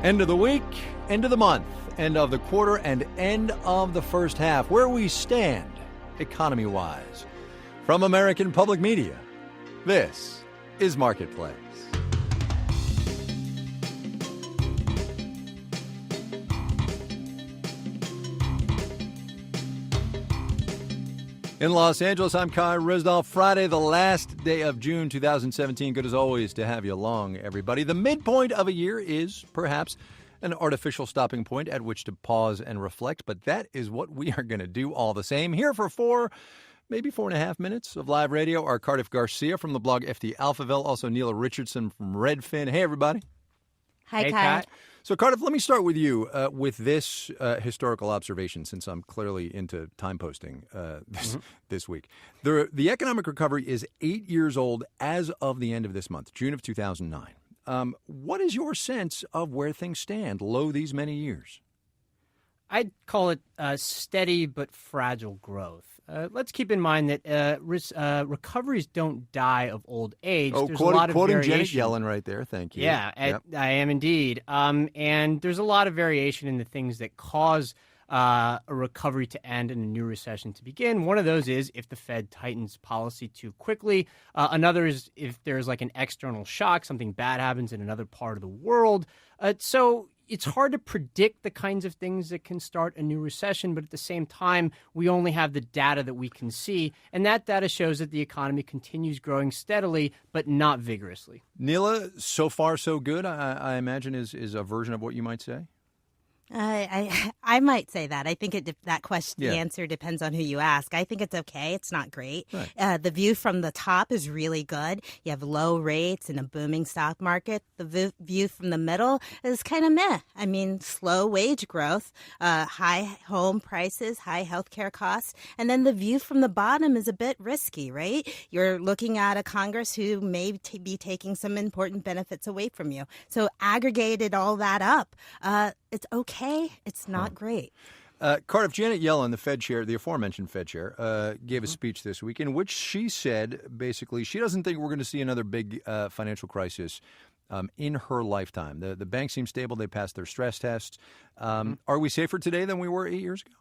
End of the week, end of the month, end of the quarter, and end of the first half. Where we stand, economy-wise. From American Public Media, this is Marketplace. In Los Angeles, I'm Kai Risdall. Friday, the last day of June 2017. Good as always to have you along, everybody. The midpoint of a year is perhaps an artificial stopping point at which to pause and reflect, but that is what we are going to do all the same. Here for maybe 4.5 minutes of live radio are Cardiff Garcia from the blog FT Alphaville, also Neela Richardson from Redfin. Hey, everybody. Hi, Kai. So, Cardiff, let me start with you with this historical observation, since I'm clearly into time posting this week. The economic recovery is 8 years old as of the end of this month, June of 2009. What is your sense of where things stand, lo these many years? I'd call it steady but fragile growth. Let's keep in mind that recoveries don't die of old age. Oh, there's a lot of quoting variation. Janet Yellen right there. Thank you. Yeah, Yep. I am indeed. And there's a lot of variation in the things that cause a recovery to end and a new recession to begin. One of those is if the Fed tightens policy too quickly. Another is if there's like an external shock, something bad happens in another part of the world. So it's hard to predict the kinds of things that can start a new recession, but at the same time, we only have the data that we can see, and that data shows that the economy continues growing steadily, but not vigorously. Neela, so far so good, I imagine is a version of what you might say? I might say that. I think that question, Yeah. the answer depends on who you ask. I think it's okay. It's not great. Right. The view from the top is really good. You have low rates and a booming stock market. The view from the middle is kind of meh. I mean, slow wage growth, high home prices, high healthcare costs. And then the view from the bottom is a bit risky, right? You're looking at a Congress who may be taking some important benefits away from you. So aggregated all that up, it's okay. It's not great. Cardiff, Janet Yellen, the Fed chair, the aforementioned Fed chair, gave a speech this week in which she said, basically, she doesn't think we're going to see another big financial crisis in her lifetime. The banks seem stable. They passed their stress tests. Are we safer today than we were 8 years ago?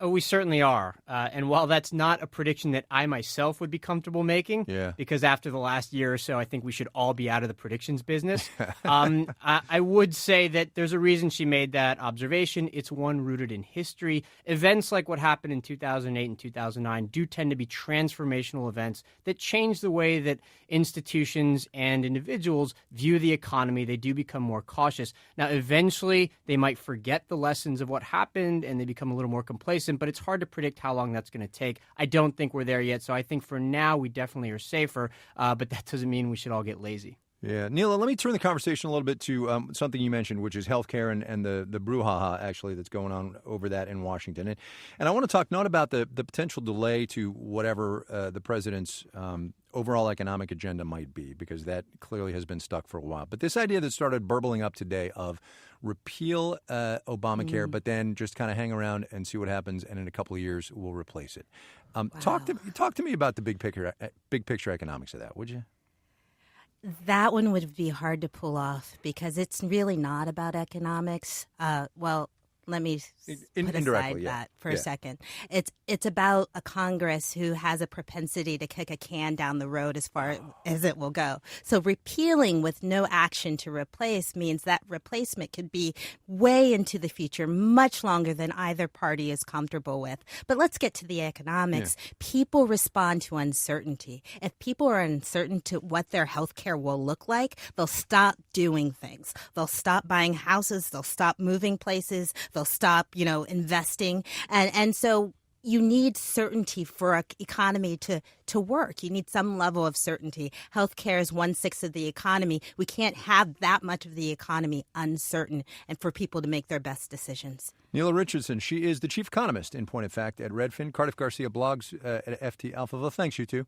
Oh, we certainly are. And while that's not a prediction that I myself would be comfortable making, because after the last year or so, I think we should all be out of the predictions business, I would say that there's a reason she made that observation. It's one rooted in history. Events like what happened in 2008 and 2009 do tend to be transformational events that change the way that institutions and individuals view the economy. They do become more cautious. Now, eventually, they might forget the lessons of what happened and they become a little more complacent, but it's hard to predict how long that's going to take. I don't think we're there yet, so I think for now we definitely are safer, but that doesn't mean we should all get lazy. Yeah. Neela, let me turn the conversation a little bit to something you mentioned, which is healthcare and the brouhaha, actually, that's going on over that in Washington. And I want to talk not about the potential delay to whatever the president's overall economic agenda might be, because that clearly has been stuck for a while. But this idea that started burbling up today of repeal Obamacare, but then just kind of hang around and see what happens, and in a couple of years we'll replace it. Talk to me about the big picture economics of that, would you? That one would be hard to pull off because it's really not about economics. Let me put aside that for a second. It's about a Congress who has a propensity to kick a can down the road as far as it will go. So repealing with no action to replace means that replacement could be way into the future, much longer than either party is comfortable with. But let's get to the economics. Yeah. People respond to uncertainty. If people are uncertain to what their health care will look like, they'll stop doing things. They'll stop buying houses. They'll stop moving places. They'll stop, investing. And so you need certainty for an economy to work. You need some level of certainty. Healthcare is 1/6 of the economy. We can't have that much of the economy uncertain and for people to make their best decisions. Neela Richardson, she is the chief economist, in point of fact, at Redfin. Cardiff Garcia blogs at FT Alphaville. Thanks, you two.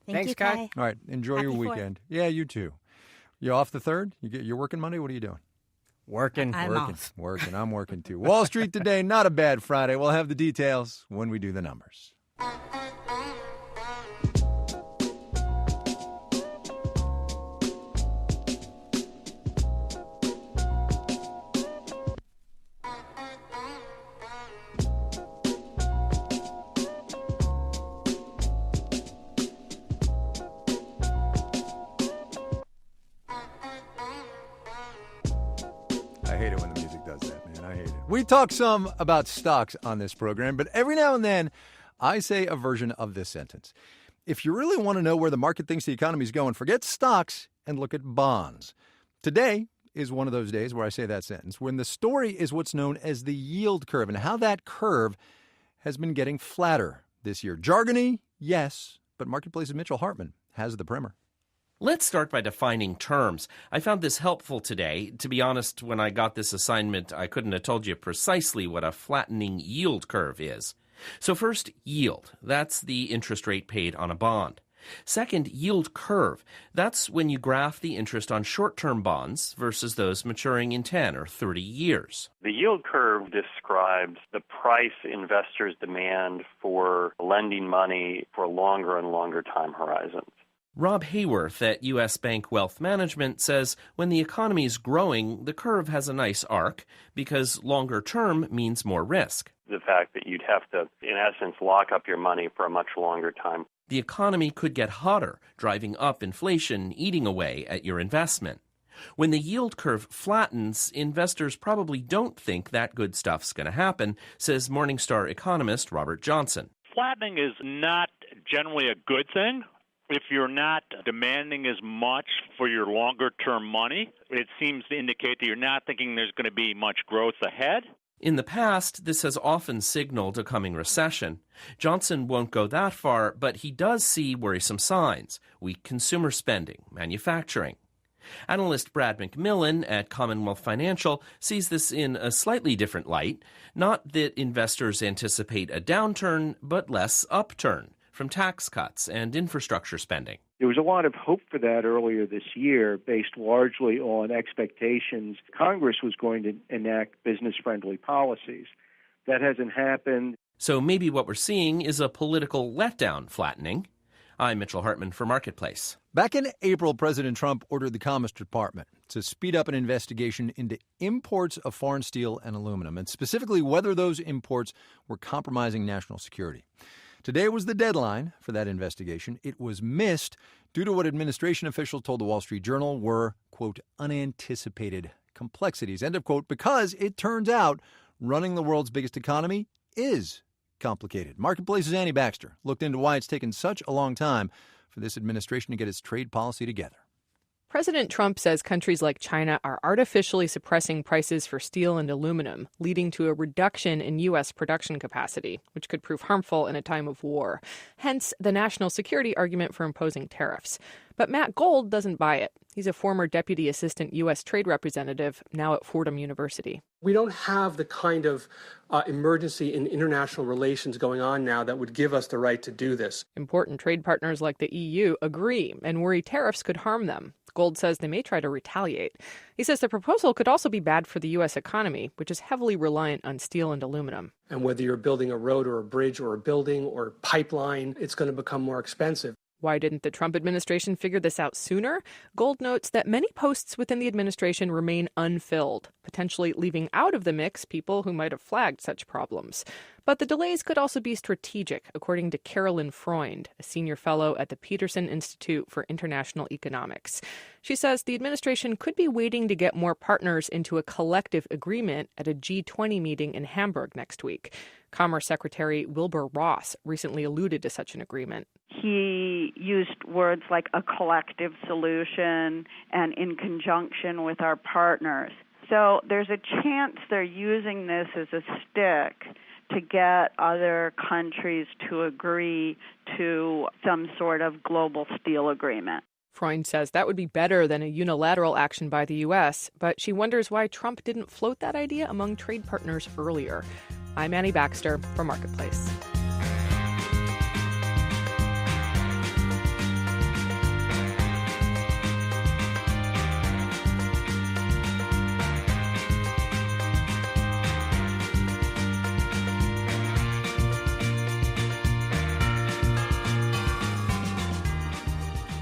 Thanks, you, Kai. All right, enjoy your weekend. Yeah, you too. You off the third? You're working Monday? What are you doing? Working. I'm working too. Wall Street today, not a bad Friday. We'll have the details when we do the numbers. I hate it when the music does that, man. I hate it. We talk some about stocks on this program, but every now and then I say a version of this sentence. If you really want to know where the market thinks the economy is going, forget stocks and look at bonds. Today is one of those days where I say that sentence, when the story is what's known as the yield curve and how that curve has been getting flatter this year. Jargony, yes, but Marketplace's Mitchell Hartman has the primer. Let's start by defining terms. I found this helpful today. To be honest, when I got this assignment, I couldn't have told you precisely what a flattening yield curve is. So first, yield. That's the interest rate paid on a bond. Second, yield curve. That's when you graph the interest on short-term bonds versus those maturing in 10 or 30 years. The yield curve describes the price investors demand for lending money for longer and longer time horizons. Rob Hayworth at U.S. Bank Wealth Management says when the economy is growing, the curve has a nice arc because longer term means more risk. The fact that you'd have to, in essence, lock up your money for a much longer time. The economy could get hotter, driving up inflation, eating away at your investment. When the yield curve flattens, investors probably don't think that good stuff's going to happen, says Morningstar economist Robert Johnson. Flattening is not generally a good thing. If you're not demanding as much for your longer-term money, it seems to indicate that you're not thinking there's going to be much growth ahead. In the past, this has often signaled a coming recession. Johnson won't go that far, but he does see worrisome signs: weak consumer spending, manufacturing. Analyst Brad McMillan at Commonwealth Financial sees this in a slightly different light. Not that investors anticipate a downturn, but less upturn from tax cuts and infrastructure spending. There was a lot of hope for that earlier this year, based largely on expectations Congress was going to enact business-friendly policies. That hasn't happened. So maybe what we're seeing is a political letdown flattening. I'm Mitchell Hartman for Marketplace. Back in April, President Trump ordered the Commerce Department to speed up an investigation into imports of foreign steel and aluminum, and specifically whether those imports were compromising national security. Today was the deadline for that investigation. It was missed due to what administration officials told the Wall Street Journal were, quote, unanticipated complexities, end of quote, because it turns out running the world's biggest economy is complicated. Marketplace's Annie Baxter looked into why it's taken such a long time for this administration to get its trade policy together. President Trump says countries like China are artificially suppressing prices for steel and aluminum, leading to a reduction in U.S. production capacity, which could prove harmful in a time of war. Hence, the national security argument for imposing tariffs. But Matt Gold doesn't buy it. He's a former deputy assistant U.S. trade representative, now at Fordham University. We don't have the kind of emergency in international relations going on now that would give us the right to do this. Important trade partners like the EU agree and worry tariffs could harm them. Gold says they may try to retaliate. He says the proposal could also be bad for the U.S. economy, which is heavily reliant on steel and aluminum. And whether you're building a road or a bridge or a building or a pipeline, it's going to become more expensive. Why didn't the Trump administration figure this out sooner? Gold notes that many posts within the administration remain unfilled, potentially leaving out of the mix people who might have flagged such problems. But the delays could also be strategic, according to Carolyn Freund, a senior fellow at the Peterson Institute for International Economics. She says the administration could be waiting to get more partners into a collective agreement at a G20 meeting in Hamburg next week. Commerce Secretary Wilbur Ross recently alluded to such an agreement. He used words like a collective solution and in conjunction with our partners. So there's a chance they're using this as a stick to get other countries to agree to some sort of global steel agreement. Freund says that would be better than a unilateral action by the U.S., but she wonders why Trump didn't float that idea among trade partners earlier. I'm Annie Baxter for Marketplace.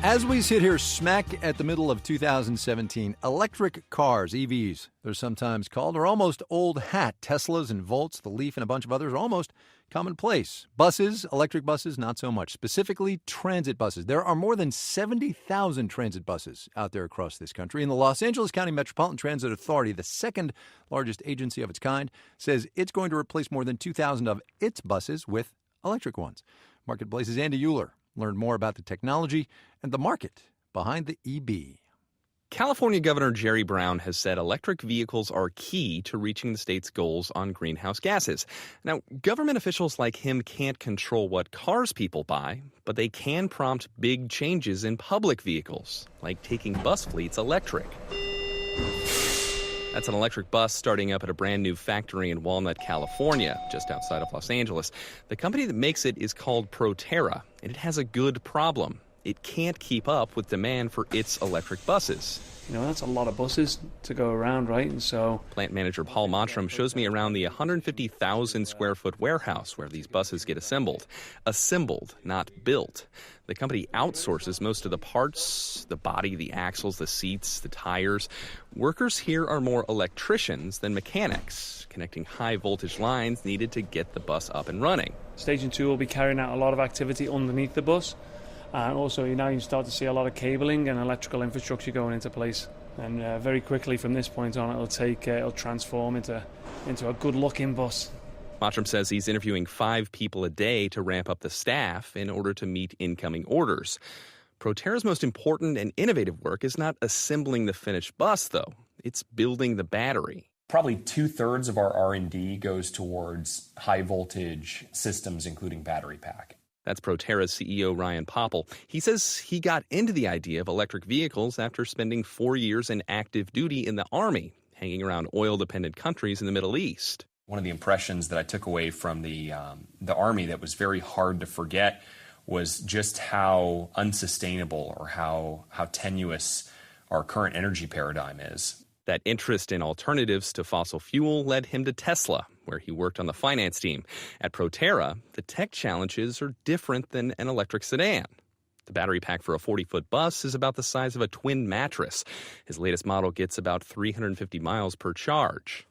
As we sit here smack at the middle of 2017, electric cars, EVs, they're sometimes called, are almost old hat. Teslas and Volts, the Leaf, and a bunch of others are almost Commonplace. Buses, electric buses, not so much. Specifically, transit buses. There are more than 70,000 transit buses out there across this country. And the Los Angeles County Metropolitan Transit Authority, the second largest agency of its kind, says it's going to replace more than 2,000 of its buses with electric ones. Marketplace's Andy Euler learned more about the technology and the market behind the EB. California Governor Jerry Brown has said electric vehicles are key to reaching the state's goals on greenhouse gases. Now, government officials like him can't control what cars people buy, but they can prompt big changes in public vehicles, like taking bus fleets electric. That's an electric bus starting up at a brand new factory in Walnut, California, just outside of Los Angeles. The company that makes it is called Proterra, and it has a good problem. It can't keep up with demand for its electric buses. You know, that's a lot of buses to go around, right? And so plant manager Paul Mottram shows me around the 150,000 square foot warehouse where these buses get assembled. Assembled, not built. The company outsources most of the parts, the body, the axles, the seats, the tires. Workers here are more electricians than mechanics, connecting high voltage lines needed to get the bus up and running. Station 2 will be carrying out a lot of activity underneath the bus. And also, now you start to see a lot of cabling and electrical infrastructure going into place. And very quickly from this point on, it'll transform into a good-looking bus. Mottram says he's interviewing 5 people a day to ramp up the staff in order to meet incoming orders. Proterra's most important and innovative work is not assembling the finished bus, though. It's building the battery. Probably 2/3 of our R&D goes towards high-voltage systems, including battery pack. That's Proterra's CEO Ryan Popple. He says he got into the idea of electric vehicles after spending 4 years in active duty in the Army, hanging around oil-dependent countries in the Middle East. One of the impressions that I took away from the Army that was very hard to forget was just how unsustainable or how tenuous our current energy paradigm is. That interest in alternatives to fossil fuel led him to Tesla, where he worked on the finance team. At Proterra, the tech challenges are different than an electric sedan. The battery pack for a 40-foot bus is about the size of a twin mattress. His latest model gets about 350 miles per charge.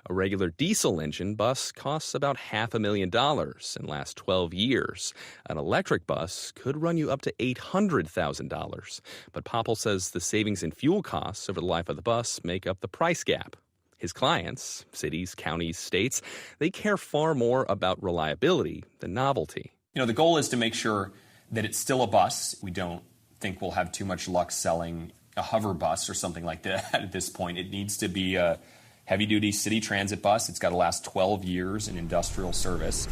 A regular diesel engine bus costs about $500,000 and lasts 12 years. An electric bus could run you up to $800,000. But Popple says the savings in fuel costs over the life of the bus make up the price gap. His clients, cities, counties, states, they care far more about reliability than novelty. You know, the goal is to make sure that it's still a bus. We don't think we'll have too much luck selling a hover bus or something like that at this point. It needs to be a heavy-duty city transit bus. It's got to last 12 years in industrial service.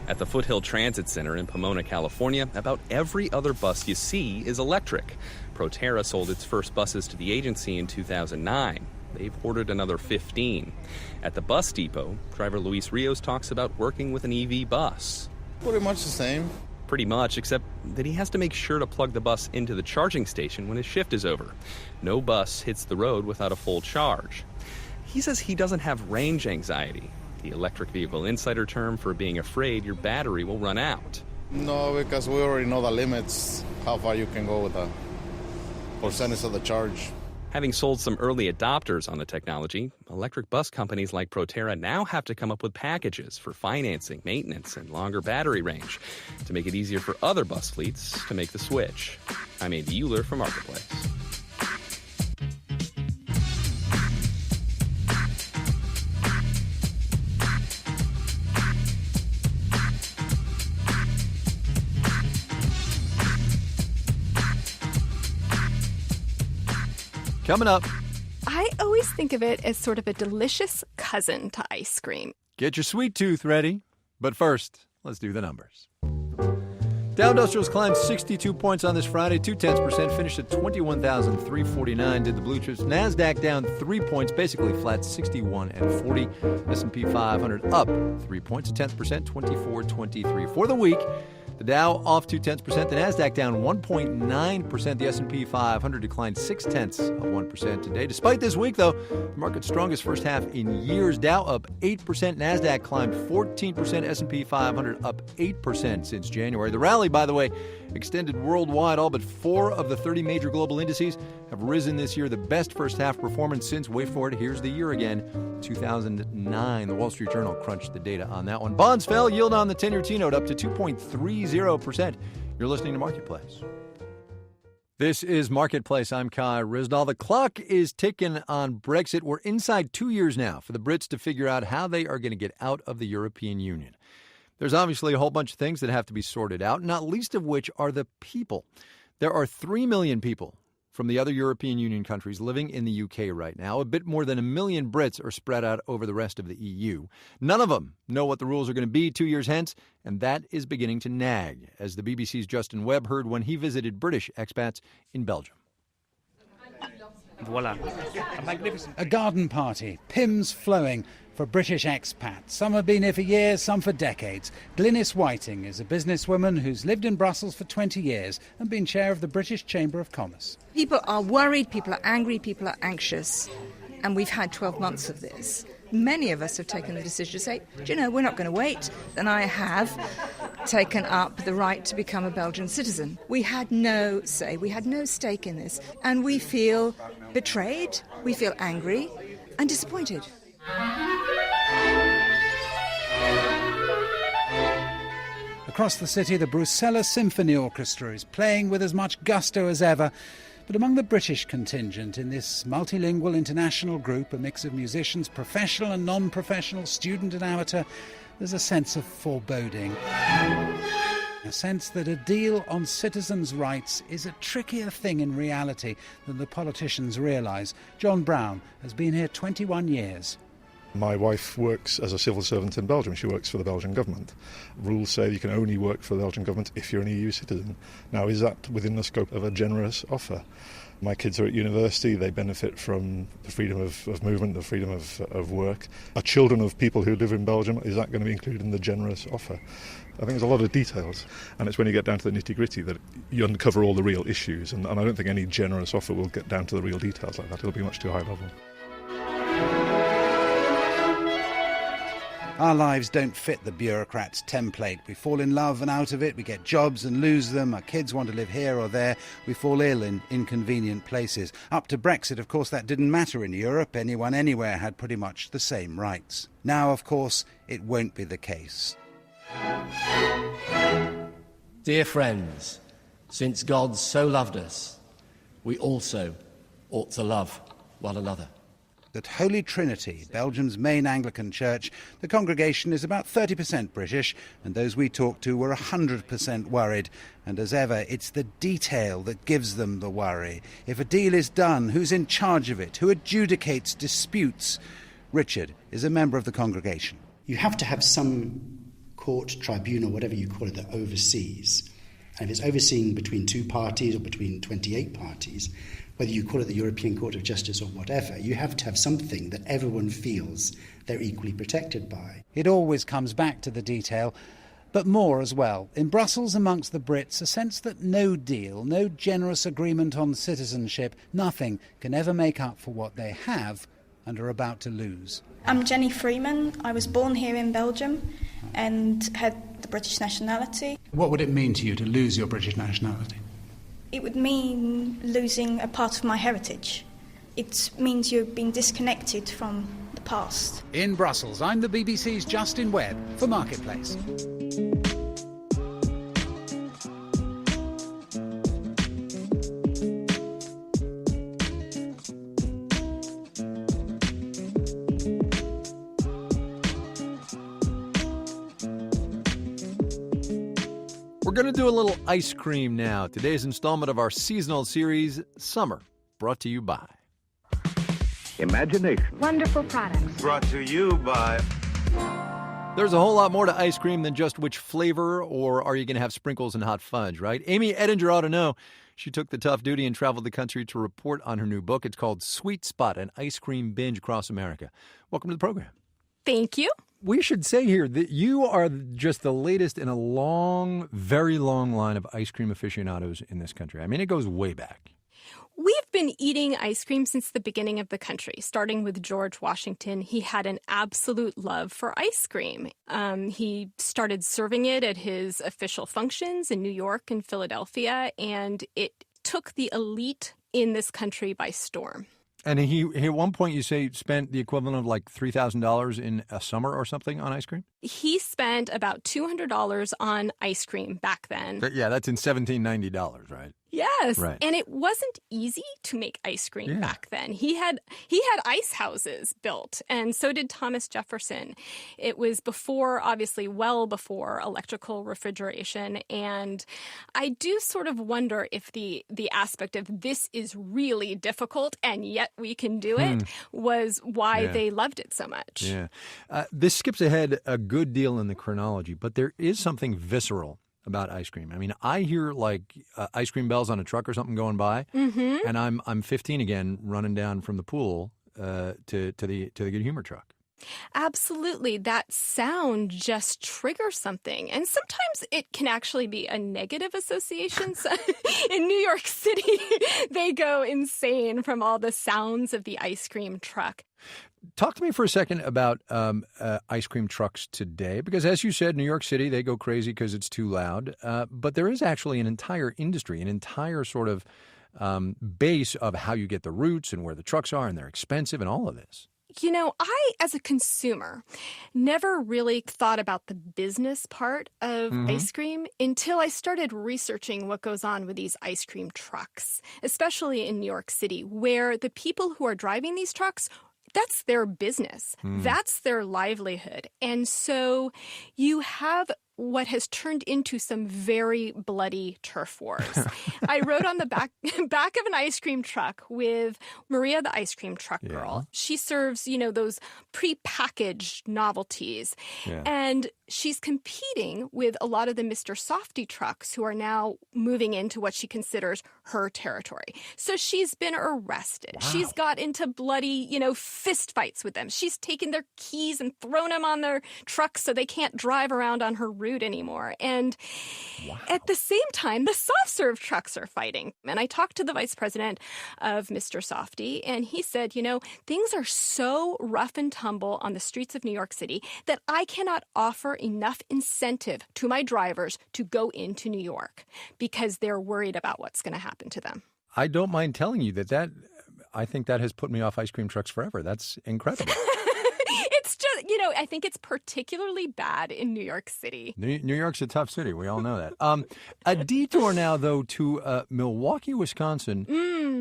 At the Foothill Transit Center in Pomona, California, about every other bus you see is electric. Proterra sold its first buses to the agency in 2009. They've ordered another 15. At the bus depot, driver Luis Rios talks about working with an EV bus. Pretty much the same. Pretty much, except that he has to make sure to plug the bus into the charging station when his shift is over. No bus hits the road without a full charge. He says he doesn't have range anxiety, the electric vehicle insider term for being afraid your battery will run out. No, because we already know the limits, how far you can go with the percentage of the charge. Having sold some early adopters on the technology, electric bus companies like Proterra now have to come up with packages for financing, maintenance, and longer battery range to make it easier for other bus fleets to make the switch. I'm Andy Euler for Marketplace. Coming up. I always think of it as sort of a delicious cousin to ice cream. Get your sweet tooth ready. But first, let's do the numbers. Dow Industrials climbed 62 points on this Friday, 0.2%, finished at 21,349. Did the blue chips. NASDAQ down 3 points, basically flat, 61 and 40. S&P 500 up 3 points, 0.1%, 24.23. For the week, The Dow off 0.2%, the Nasdaq down 1.9%, the S&P 500 declined 0.6% today. Despite this week, though, the market's strongest first half in years. Dow up 8%, Nasdaq climbed 14%, S&P 500 up 8% since January. The rally, by the way, extended worldwide. All but 4 of the 30 major global indices have risen this year, the best first half performance since, wait for it, here's the year again, 2009. The Wall Street Journal crunched the data on that one. Bonds fell, yield on the 10-year T-note up to 2.30%. You're listening to Marketplace. This is Marketplace. I'm Kai Risdall. The clock is ticking on Brexit. We're inside 2 years now for the Brits to figure out how they are going to get out of the European Union. There's obviously a whole bunch of things that have to be sorted out, not least of which are the people. There are 3 million people from the other European Union countries living in the UK right now. A bit more than 1 million Brits are spread out over the rest of the EU. None of them know what the rules are going to be 2 years hence, and that is beginning to nag, as the BBC's Justin Webb heard when he visited British expats in Belgium. Voila. A garden party, pims flowing for British expats. Some have been here for years, some for decades. Glynis Whiting is a businesswoman who's lived in Brussels for 20 years and been chair of the British Chamber of Commerce. People are worried, people are angry, people are anxious, and we've had 12 months of this. Many of us have taken the decision to say, do you know, we're not going to wait. And I have taken up the right to become a Belgian citizen. We had no say, we had no stake in this, and we feel betrayed, we feel angry and disappointed. Across the city, the Bruxelles Symphony Orchestra is playing with as much gusto as ever. But among the British contingent in this multilingual international group, a mix of musicians, professional and non-professional, student and amateur, there's a sense of foreboding. A sense that a deal on citizens' rights is a trickier thing in reality than the politicians realise. John Brown has been here 21 years. My wife works as a civil servant in Belgium. She works for the Belgian government. Rules say you can only work for the Belgian government if you're an EU citizen. Now, is that within the scope of a generous offer? My kids are at university. They benefit from the freedom of movement, the freedom of work. Are children of people who live in Belgium, is that going to be included in the generous offer? I think there's a lot of details, and it's when you get down to the nitty-gritty that you uncover all the real issues, and I don't think any generous offer will get down to the real details like that. It'll be much too high level. Our lives don't fit the bureaucrat's template. We fall in love and out of it, we get jobs and lose them, our kids want to live here or there, we fall ill in inconvenient places. Up to Brexit, of course, that didn't matter in Europe. Anyone anywhere had pretty much the same rights. Now, of course, it won't be the case. Dear friends, since God so loved us, we also ought to love one another. At Holy Trinity, Belgium's main Anglican church, the congregation is about 30% British, and those we talked to were 100% worried. And as ever, it's the detail that gives them the worry. If a deal is done, who's in charge of it? Who adjudicates disputes? Richard is a member of the congregation. You have to have some court, tribunal, whatever you call it, that oversees. And if it's overseen between 2 parties or between 28 parties, whether you call it the European Court of Justice or whatever, you have to have something that everyone feels they're equally protected by. It always comes back to the detail, but more as well. In Brussels, amongst the Brits, a sense that no deal, no generous agreement on citizenship, nothing can ever make up for what they have and are about to lose. I'm Jenny Freeman. I was born here in Belgium and had the British nationality. What would it mean to you to lose your British nationality? It would mean losing a part of my heritage. It means you've been disconnected from the past. In Brussels, I'm the BBC's Justin Webb for Marketplace. We're going to do a little ice cream now. Today's installment of our seasonal series, Summer, brought to you by Imagination. Wonderful products. Brought to you by... There's a whole lot more to ice cream than just which flavor, or are you going to have sprinkles and hot fudge, right? Amy Edinger ought to know. She took the tough duty and traveled the country to report on her new book. It's called Sweet Spot, an ice cream binge across America. Welcome to the program. Thank you. We should say here that you are just the latest in a long, very long line of ice cream aficionados in this country. I mean, it goes way back. We've been eating ice cream since the beginning of the country, starting with George Washington. He had an absolute love for ice cream. He started serving it at his official functions in New York and Philadelphia, and it took the elite in this country by storm. And he at one point, you say, spent the equivalent of like $3,000 in a summer or something on ice cream? He spent about $200 on ice cream back then. Yeah, that's in $1,790, right? Yes. Right. And it wasn't easy to make ice cream back then. He had ice houses built, and so did Thomas Jefferson. It was before, obviously, well before electrical refrigeration. And I do sort of wonder if the aspect of this is really difficult and yet we can do it was why they loved it so much. Yeah. This skips ahead a good deal in the chronology, but there is something visceral about ice cream. I mean, I hear like ice cream bells on a truck or something going by, and I'm 15 again, running down from the pool to the Good Humor truck. Absolutely. That sound just triggers something. And sometimes it can actually be a negative association. So in New York City, they go insane from all the sounds of the ice cream truck. Talk to me for a second about ice cream trucks today, because as you said, New York City, they go crazy because it's too loud. But there is actually an entire industry, an entire sort of base of how you get the routes and where the trucks are, and they're expensive and all of this. You know, I, as a consumer, never really thought about the business part of ice cream until I started researching what goes on with these ice cream trucks, especially in New York City, where the people who are driving these trucks, that's their business. That's their livelihood. And so you have what has turned into some very bloody turf wars. I rode on the back of an ice cream truck with Maria, the ice cream truck girl. She serves, you know, those prepackaged novelties. And she's competing with a lot of the Mr. Softy trucks who are now moving into what she considers her territory. So she's been arrested. Wow. She's got into bloody, you know, fist fights with them. She's taken their keys and thrown them on their trucks so they can't drive around on her route anymore. And at the same time, the soft serve trucks are fighting. And I talked to the vice president of Mr. Softy, and he said, you know, things are so rough and tumble on the streets of New York City that I cannot offer enough incentive to my drivers to go into New York because they're worried about what's going to happen to them. I don't mind telling you that I think that has put me off ice cream trucks forever. That's incredible. It's just, you know, I think it's particularly bad in New York City. New York's a tough city. We all know that. A detour now, though, to Milwaukee, Wisconsin,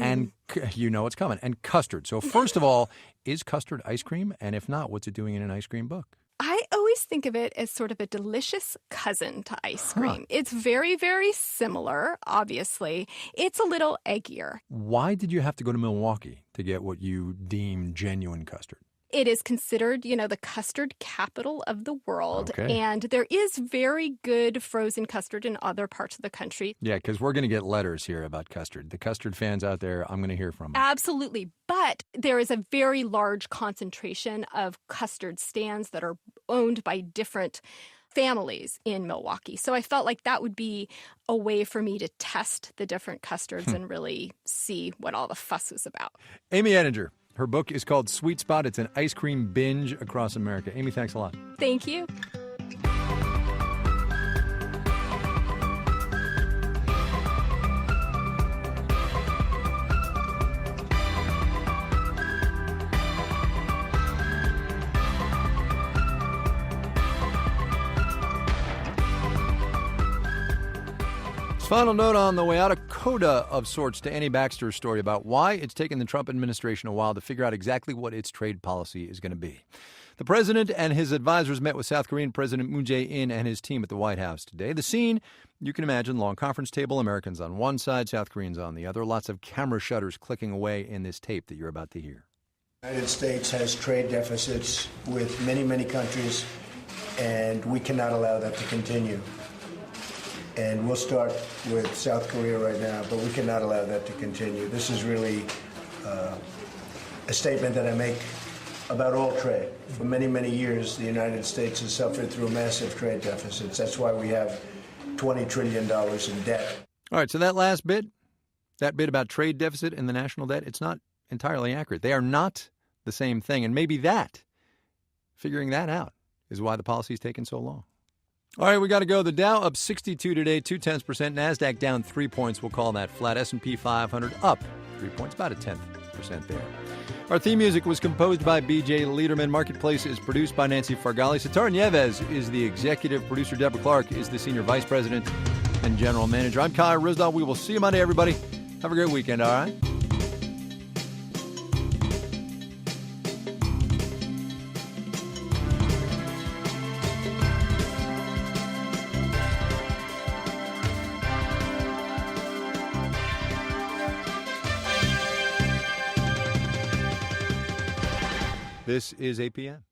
and you know what's coming, and custard. So first of all, is custard ice cream? And if not, what's it doing in an ice cream book? I always think of it as sort of a delicious cousin to ice cream. It's very, very similar, obviously. It's a little eggier. Why did you have to go to Milwaukee to get what you deem genuine custard? It is considered, you know, the custard capital of the world. Okay. And there is very good frozen custard in other parts of the country. Yeah, because we're going to get letters here about custard. The custard fans out there, I'm going to hear from them. Absolutely. But there is a very large concentration of custard stands that are owned by different families in Milwaukee. So I felt like that would be a way for me to test the different custards and really see what all the fuss is about. Amy Ettinger. Her book is called Sweet Spot. It's an ice cream binge across America. Amy, thanks a lot. Thank you. Final note on the way out, a coda of sorts to Annie Baxter's story about why it's taken the Trump administration a while to figure out exactly what its trade policy is going to be. The president and his advisors met with South Korean President Moon Jae-in and his team at the White House today. The scene, you can imagine, long conference table, Americans on one side, South Koreans on the other, lots of camera shutters clicking away in this tape that you're about to hear. The United States has trade deficits with many, many countries, and we cannot allow that to continue. And we'll start with South Korea right now, but we cannot allow that to continue. This is really a statement that I make about all trade. For many, many years, the United States has suffered through massive trade deficits. That's why we have $20 trillion in debt. All right, so that last bit, that bit about trade deficit and the national debt, it's not entirely accurate. They are not the same thing. And maybe figuring that out is why the policy's taken so long. All right, we got to go. The Dow up 62 today, 0.2%. NASDAQ down 3 points. We'll call that flat. S&P 500 up 3 points, about 0.1% there. Our theme music was composed by B.J. Liederman. Marketplace is produced by Nancy Fargali. Sitar Nieves is the executive producer. Deborah Clark is the senior vice president and general manager. I'm Kai Ryssdal. We will see you Monday, everybody. Have a great weekend, all right? This is APN.